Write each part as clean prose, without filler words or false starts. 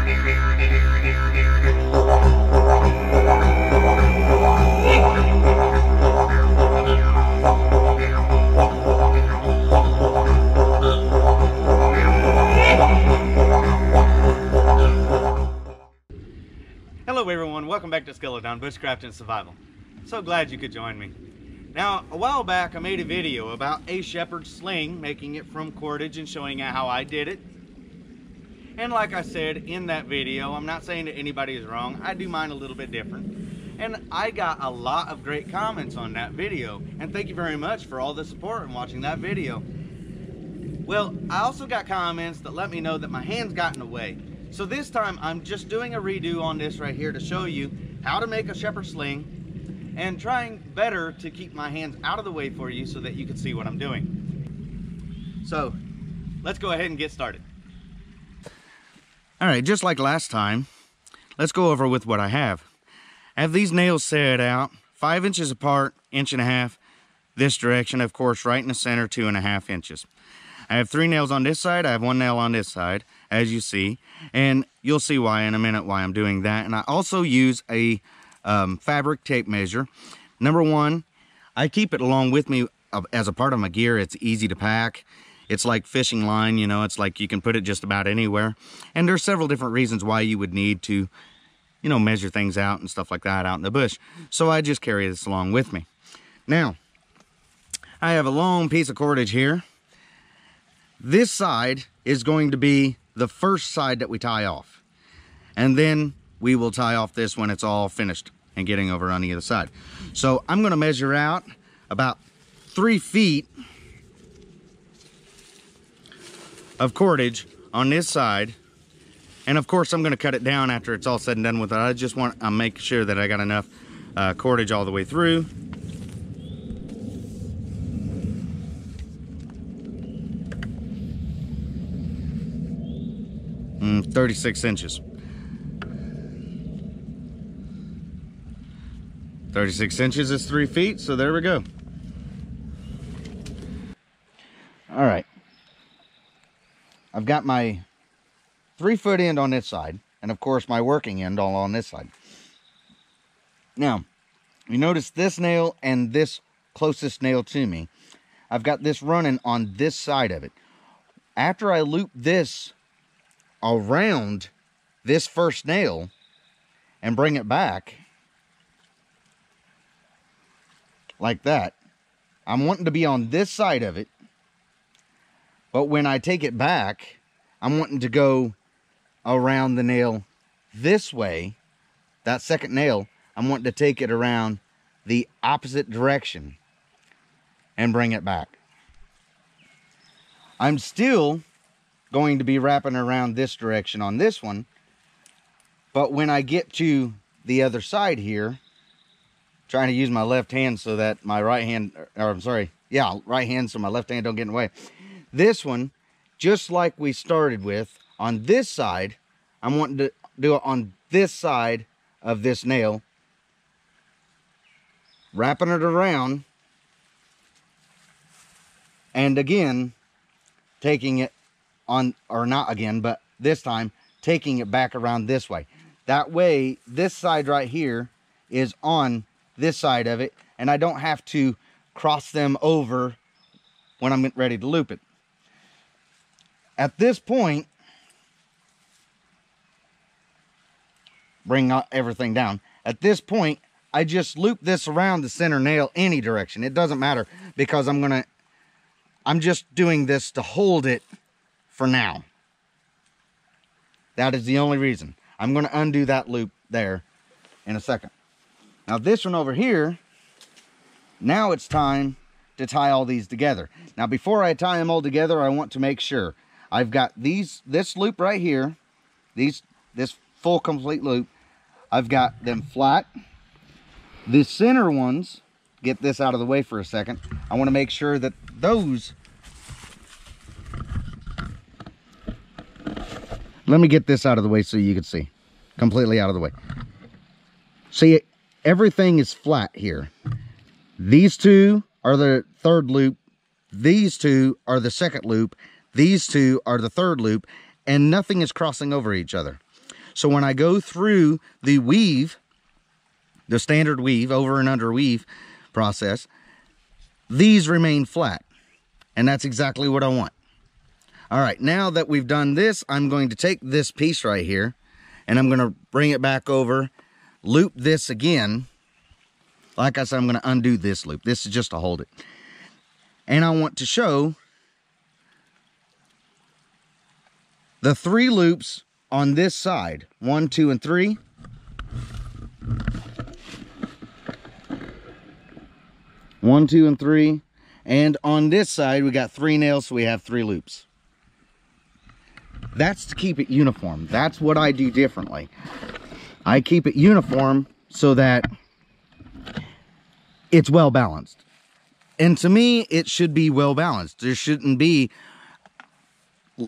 Hello everyone, welcome back to Skeledon, Bushcraft and Survival. So glad you could join me. Now, a while back I made a video about a shepherd sling, making it from cordage and showing you how I did it. And like I said in that video, I'm not saying that anybody is wrong, I do mine a little bit different. And I got a lot of great comments on that video, and thank you very much for all the support in watching that video. Well, I also got comments that let me know that my hands got in the way. So this time I'm just doing a redo on this right here to show you how to make a shepherd sling and trying better to keep my hands out of the way for you so that you can see what I'm doing. So let's go ahead and get started. All right, just like last time, let's go over with what I have. I have these nails set out 5 inches apart, 1.5 inches this direction, of course, right in the center, 2.5 inches. I have 3 nails on this side, I have 1 nail on this side, as you see, and you'll see why in a minute why I'm doing that. And I also use a fabric tape measure. Number one, I keep it along with me as a part of my gear. It's easy to pack. It's like fishing line, you know, it's like you can put it just about anywhere. And there's several different reasons why you would need to, you know, measure things out and stuff like that out in the bush. So I just carry this along with me. Now, I have a long piece of cordage here. This side is going to be the first side that we tie off. And then we will tie off this when it's all finished and getting over on the other side. So I'm going to measure out about 3 feet of cordage on this side. And of course I'm going to cut it down after it's all said and done with it. I just want to make sure that I got enough cordage all the way through. 36 inches. 36 inches is 3 feet, so there we go. All right. I've got my 3-foot end on this side, and of course my working end all on this side. Now, you notice this nail and this closest nail to me, I've got this running on this side of it. After I loop this around this first nail and bring it back like that, I'm wanting to be on this side of it, but when I take it back, I'm wanting to go around the nail this way. That second nail, I'm wanting to take it around the opposite direction and bring it back. I'm still going to be wrapping around this direction on this one, but when I get to the other side here, trying to use my left hand so that my right hand, or I'm sorry, yeah, right hand so my left hand don't get in the way. This one, just like we started with, on this side, I'm wanting to do it on this side of this nail, wrapping it around, and again, taking it on, or not again, but this time taking it back around this way. That way this side right here is on this side of it, and I don't have to cross them over when I'm ready to loop it. At this point, bring everything down. At this point, I just loop this around the center nail any direction. It doesn't matter, because I'm just doing this to hold it for now. That is the only reason. I'm going to undo that loop there in a second. Now this one over here, now it's time to tie all these together. Now before I tie them all together, I want to make sure I've got this loop right here, this full complete loop. I've got them flat. The center ones, get this out of the way for a second. I want to make sure that those, let me get this out of the way so you can see. Completely out of the way. See, everything is flat here. These two are the third loop. These two are the second loop. These two are the third loop. And nothing is crossing over each other. So when I go through the weave, the standard weave, over and under weave process, these remain flat. And that's exactly what I want. All right, now that we've done this, I'm going to take this piece right here and I'm going to bring it back over, loop this again. Like I said, I'm going to undo this loop. This is just to hold it. And I want to show the 3 loops on this side. 1, 2, and 3. One, 2, and 3. And on this side, we got 3 nails, so we have 3 loops. That's to keep it uniform. That's what I do differently. I keep it uniform so that it's well balanced. And to me, it should be well balanced. There shouldn't be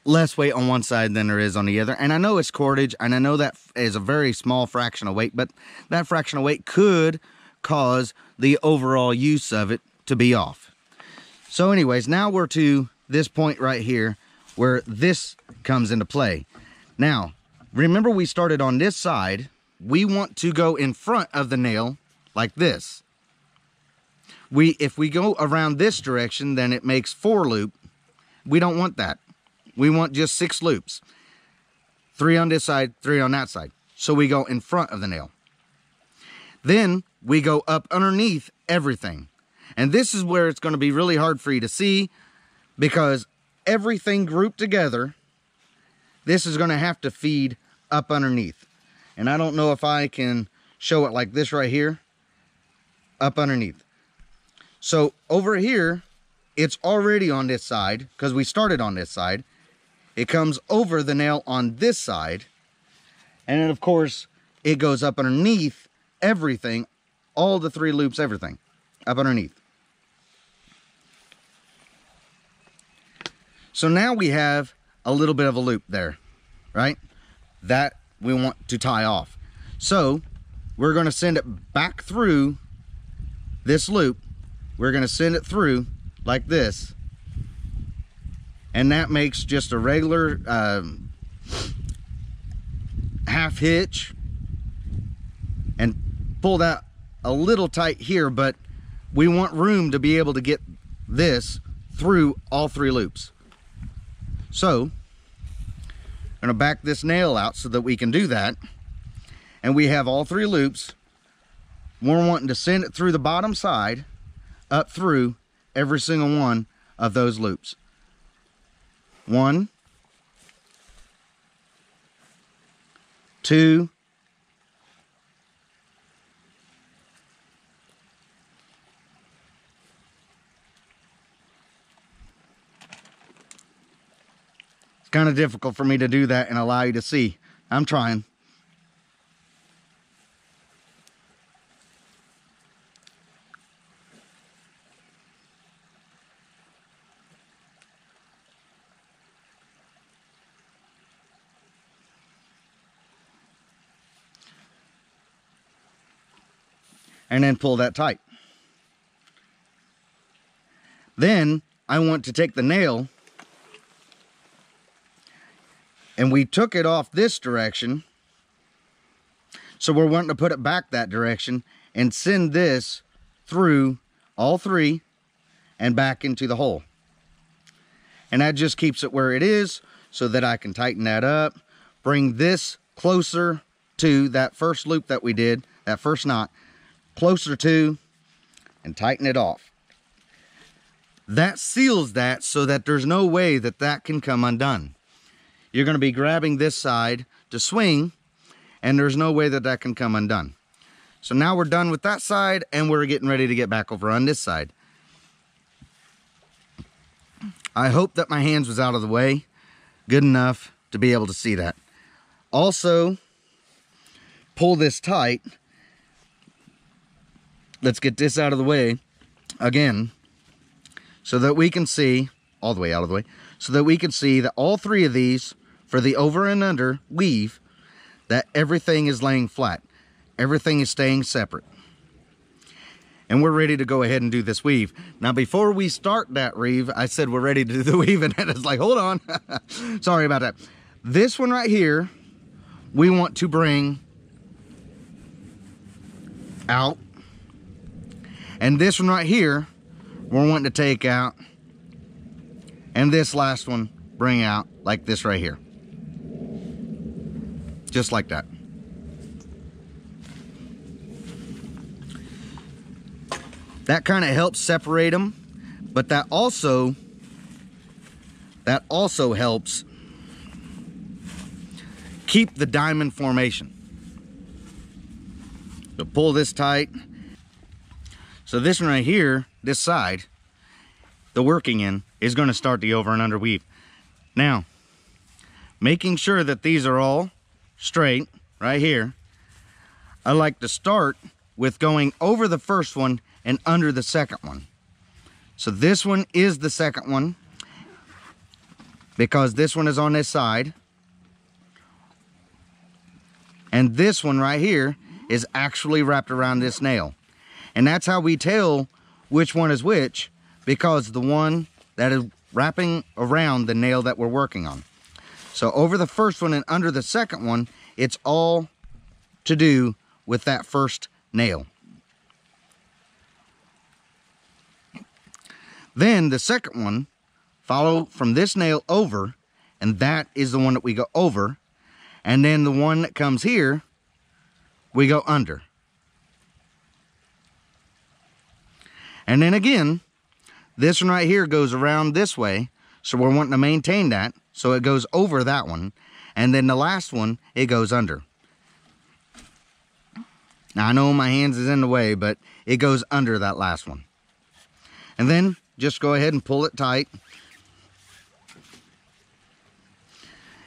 less weight on one side than there is on the other. And I know it's cordage, and I know that is a very small fraction of weight, but that fraction of weight could cause the overall use of it to be off. So anyways, now we're to this point right here where this comes into play. Now, remember we started on this side. We want to go in front of the nail like this. If we go around this direction, then it makes 4 loop. We don't want that. We want just 6 loops. 3 on this side, 3 on that side. So we go in front of the nail. Then we go up underneath everything. And this is where it's going to be really hard for you to see, because everything grouped together, this is going to have to feed up underneath. And I don't know if I can show it like this right here, up underneath. So over here, it's already on this side, because we started on this side. It comes over the nail on this side. And then of course, it goes up underneath everything, all the 3 loops, everything, up underneath. So now we have a little bit of a loop there, right? That we want to tie off. So we're going to send it back through this loop. We're going to send it through like this. And that makes just a regular half hitch. And pull that a little tight here, but we want room to be able to get this through all 3 loops. So, I'm going to back this nail out so that we can do that. And we have all 3 loops. We're wanting to send it through the bottom side, up through every single one of those loops. 1, 2, 3. It's kind of difficult for me to do that and allow you to see. I'm trying. And then pull that tight. Then I want to take the nail, and we took it off this direction, so we're wanting to put it back that direction and send this through all 3 and back into the hole. And that just keeps it where it is so that I can tighten that up, bring this closer to that first loop that we did, that first knot, closer to, and tighten it off. That seals that so that there's no way that that can come undone. You're going to be grabbing this side to swing, and there's no way that that can come undone. So now we're done with that side, and we're getting ready to get back over on this side. I hope that my hands was out of the way good enough to be able to see that. Also, pull this tight. Let's get this out of the way again so that we can see, all the way out of the way, so that we can see that all 3 of these for the over and under weave, that everything is laying flat. Everything is staying separate. And we're ready to go ahead and do this weave. Now, before we start that weave, I said we're ready to do the weave, and it's like, hold on. Sorry about that. This one right here, we want to bring out. And this one right here, we're wanting to take out. And this last one, bring out like this right here. Just like that. That kind of helps separate them, but that also helps keep the diamond formation. So pull this tight. So this one right here, this side, the working end, is going to start the over and under weave. Now, making sure that these are all straight right here, I like to start with going over the first one and under the second one. So this one is the second one because this one is on this side. And this one right here is actually wrapped around this nail. And that's how we tell which one is which, because the one that is wrapping around the nail that we're working on. So over the first one and under the second one, it's all to do with that first nail. Then the second one, follow from this nail over, and that is the one that we go over. And then the one that comes here, we go under. And then again, this one right here goes around this way, so we're wanting to maintain that, so it goes over that one. And then the last one, it goes under. Now I know my hands is in the way, but it goes under that last one. And then just go ahead and pull it tight.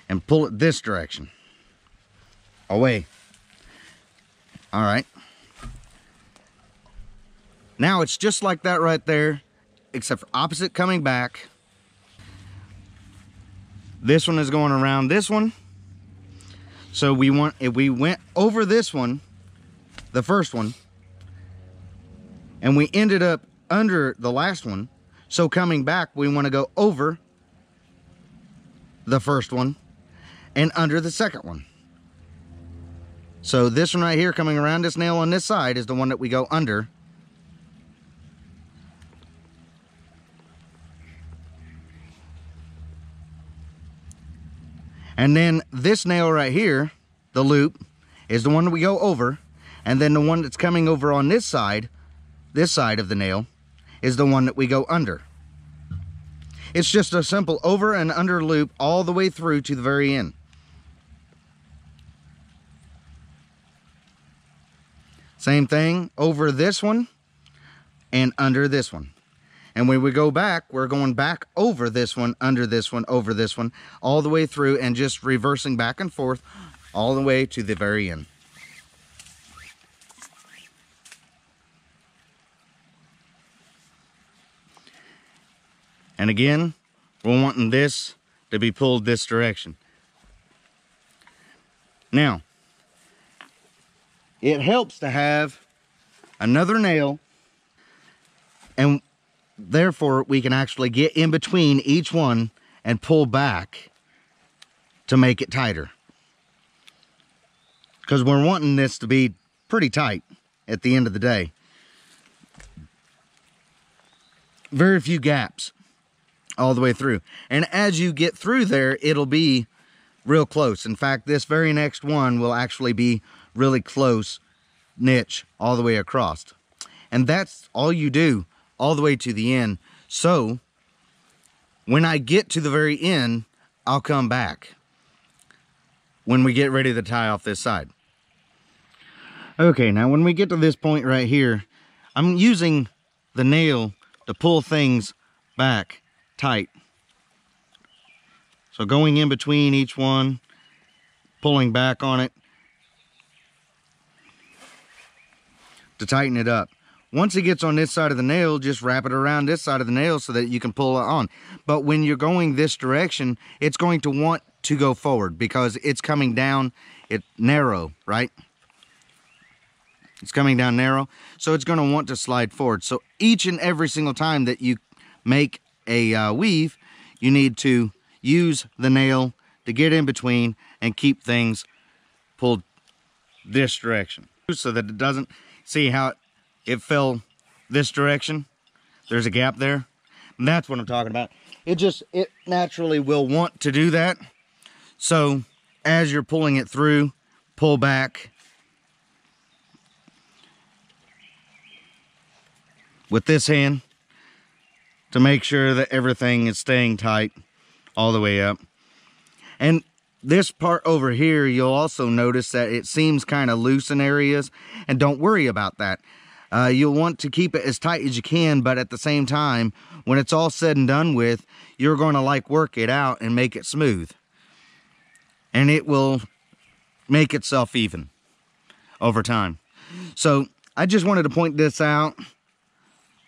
And pull it this direction. Away. All right. Now it's just like that right there, except for opposite coming back. This one is going around this one. So if we went over this one, the first one, and we ended up under the last one, so coming back, we want to go over the first one and under the second one. So this one right here coming around this nail on this side is the one that we go under. And then this nail right here, the loop, is the one that we go over. And then the one that's coming over on this side of the nail, is the one that we go under. It's just a simple over and under loop all the way through to the very end. Same thing over this one and under this one. And when we go back, we're going back over this one, under this one, over this one, all the way through and just reversing back and forth all the way to the very end. And again, we're wanting this to be pulled this direction. Now, it helps to have another nail, and therefore we can actually get in between each one and pull back to make it tighter. Because we're wanting this to be pretty tight at the end of the day. Very few gaps all the way through. And as you get through there, it'll be real close. In fact, this very next one will actually be really close niche all the way across. And that's all you do all the way to the end. So when I get to the very end, I'll come back when we get ready to tie off this side. Okay, now when we get to this point right here, I'm using the nail to pull things back tight. So going in between each one, pulling back on it to tighten it up. Once it gets on this side of the nail, just wrap it around this side of the nail so that you can pull it on. But when you're going this direction, it's going to want to go forward because it's coming down, it's narrow, right? It's coming down narrow, so it's going to want to slide forward. So each and every single time that you make a weave, you need to use the nail to get in between and keep things pull this direction so that it doesn't, see how it fell this direction? There's a gap there. And that's what I'm talking about. It naturally will want to do that. So as you're pulling it through, pull back with this hand to make sure that everything is staying tight all the way up. And this part over here, you'll also notice that it seems kind of loose in areas, and don't worry about that. You'll want to keep it as tight as you can, but at the same time, when it's all said and done with, you're going to work it out and make it smooth. And it will make itself even over time. So I just wanted to point this out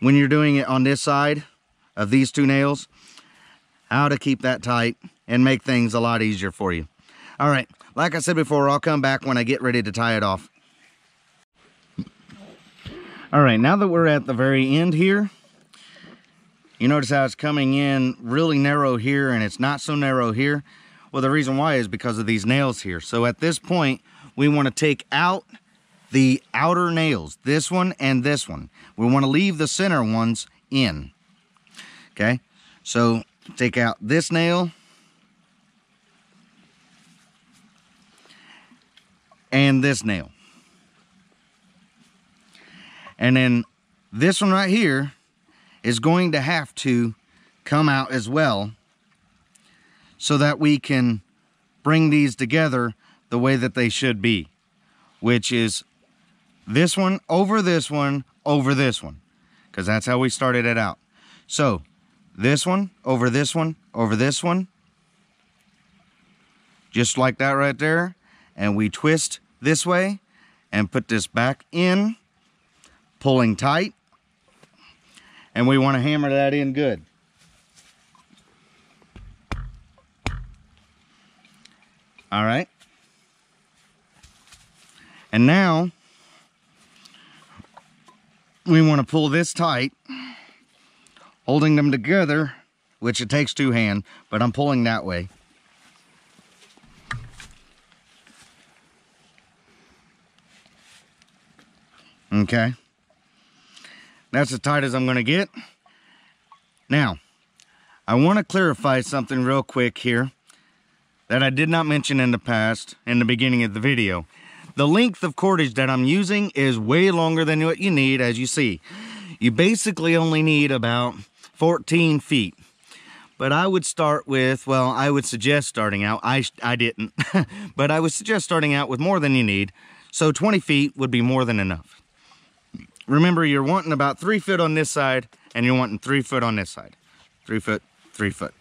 when you're doing it on this side of these two nails, how to keep that tight and make things a lot easier for you. All right, like I said before, I'll come back when I get ready to tie it off. All right, now that we're at the very end here, you notice how it's coming in really narrow here and it's not so narrow here. Well, the reason why is because of these nails here. So at this point, we want to take out the outer nails, this one and this one. We want to leave the center ones in. Okay, so take out this nail and this nail. And then this one right here is going to have to come out as well so that we can bring these together the way that they should be, which is this one over this one over this one, because that's how we started it out. So this one over this one over this one, just like that right there, and we twist this way and put this back in, pulling tight, and we want to hammer that in good. All right, and now we want to pull this tight, holding them together, which it takes two hands, but I'm pulling that way. Okay, that's as tight as I'm going to get. Now, I want to clarify something real quick here that I did not mention in the past, in the beginning of the video. The length of cordage that I'm using is way longer than what you need, as you see. You basically only need about 14 feet. But I would start with, well, I would suggest starting out, I didn't, but I would suggest starting out with more than you need. So 20 feet would be more than enough. Remember, you're wanting about 3 foot on this side, and you're wanting 3 foot on this side. 3 foot, 3 foot.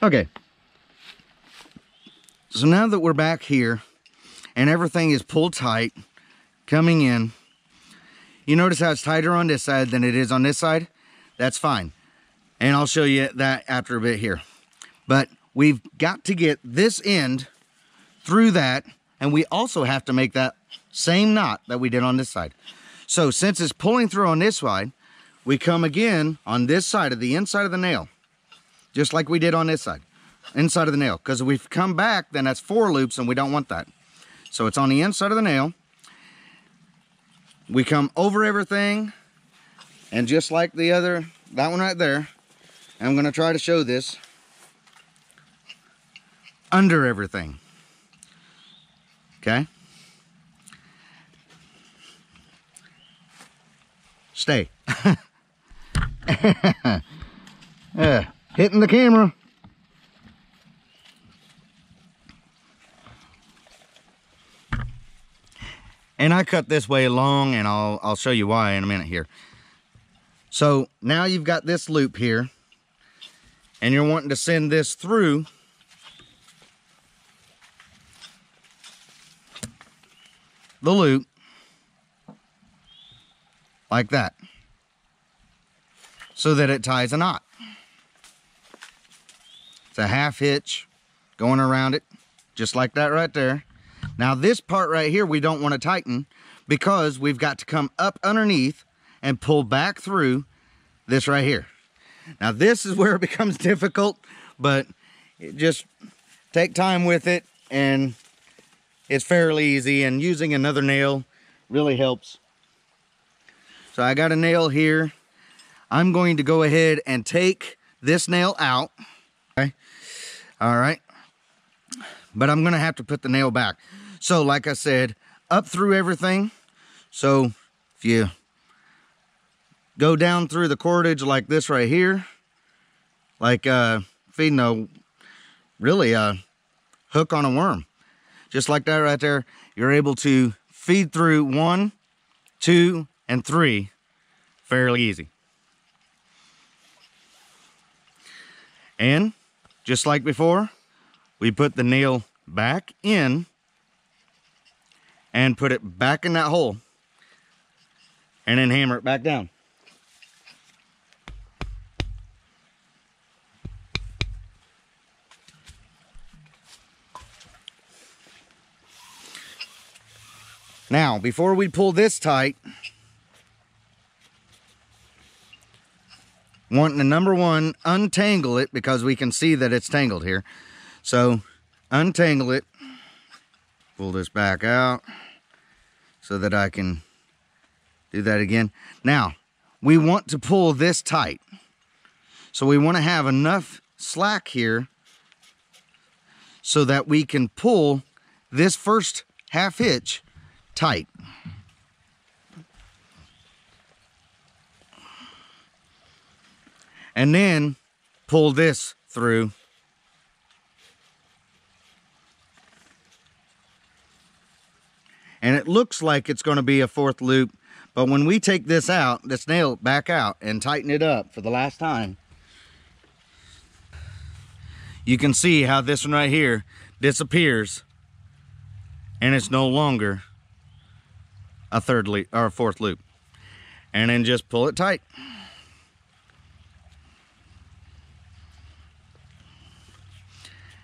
Okay. So now that we're back here, and everything is pulled tight, coming in, you notice how it's tighter on this side than it is on this side? That's fine. And I'll show you that after a bit here. But we've got to get this end through that, and we also have to make that same knot that we did on this side. So since it's pulling through on this side, we come again on this side of the inside of the nail, just like we did on this side, inside of the nail. Because if we come back, then that's 4 loops, and we don't want that. So it's on the inside of the nail. We come over everything, and just like the other, that one right there, I'm going to try to show this, under everything. Okay? Stay. Hitting the camera. And I cut this way long, and I'll show you why in a minute here. So now you've got this loop here, and you're wanting to send this through the loop like that, so that it ties a knot. It's a half hitch going around it, just like that right there. Now this part right here we don't want to tighten, because we've got to come up underneath and pull back through this right here. Now this is where it becomes difficult, but just take time with it and it's fairly easy, and using another nail really helps. So I got a nail here. I'm going to go ahead and take this nail out. Okay. All right. But I'm going to have to put the nail back. So like I said, up through everything. So if you go down through the cordage like this right here, like feeding a hook on a worm. Just like that right there, you're able to feed through 1, 2, and 3 fairly easy. And just like before, we put the nail back in and put it back in that hole and then hammer it back down. Now, before we pull this tight, wanting to, number one, untangle it, because we can see that it's tangled here. So, untangle it. Pull this back out so that I can do that again. Now, we want to pull this tight. So we want to have enough slack here so that we can pull this first half hitch tight. And then pull this through. And it looks like it's going to be a 4th loop, but when we take this out, this nail back out and tighten it up for the last time, you can see how this one right here disappears and it's no longer a 3rd loop or a 4th loop. And then just pull it tight.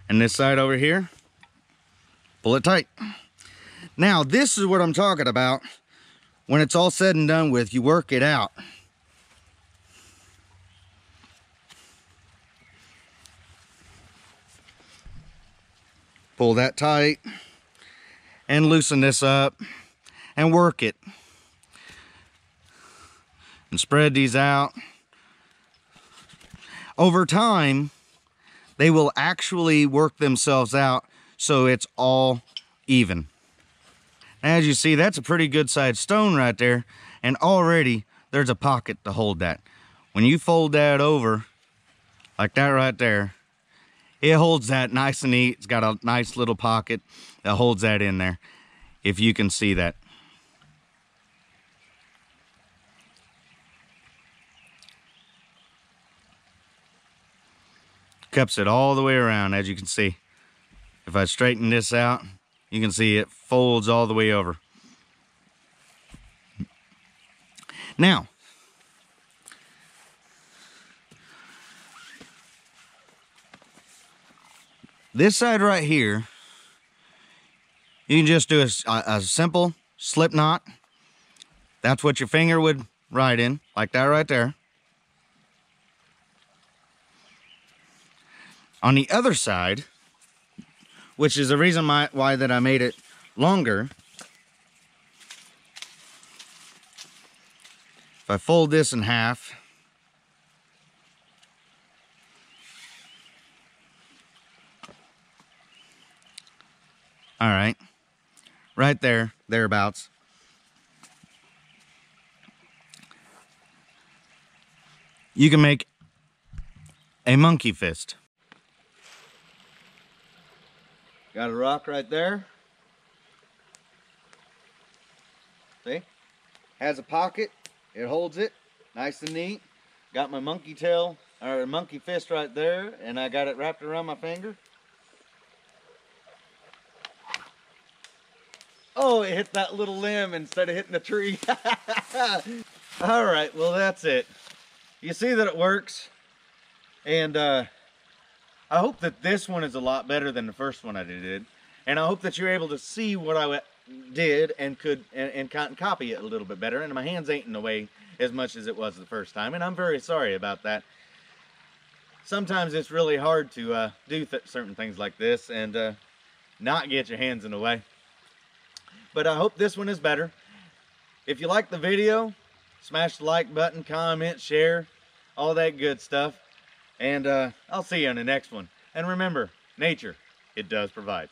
And this side over here, pull it tight. Now, this is what I'm talking about. When it's all said and done with, you work it out. Pull that tight and loosen this up and work it. And spread these out. Over time, they will actually work themselves out so it's all even. As you see, that's a pretty good sized stone right there, and already there's a pocket to hold that. When you fold that over like that right there, it holds that nice and neat. It's got a nice little pocket that holds that in there, if you can see that. Cups it all the way around, as you can see. If I straighten this out, you can see it folds all the way over. Now, this side right here, you can just do a simple slip knot. That's what your finger would ride in, like that right there. On the other side, which is the reason why that I made it longer, if I fold this in half, all right, right there, thereabouts. You can make a monkey fist. Got a rock right there. See? Has a pocket. It holds it. Nice and neat. Got my monkey tail, or monkey fist right there, and I got it wrapped around my finger. Oh, it hit that little limb instead of hitting the tree. Alright, well that's it. You see that it works. And I hope that this one is a lot better than the first one I did. And I hope that you're able to see what I did and could and copy it a little bit better. And my hands ain't in the way as much as it was the first time. And I'm very sorry about that. Sometimes it's really hard to do certain things like this and not get your hands in the way. but I hope this one is better. If you like the video, smash the like button, comment, share, all that good stuff. And I'll see you on the next one. And remember, nature, it does provide.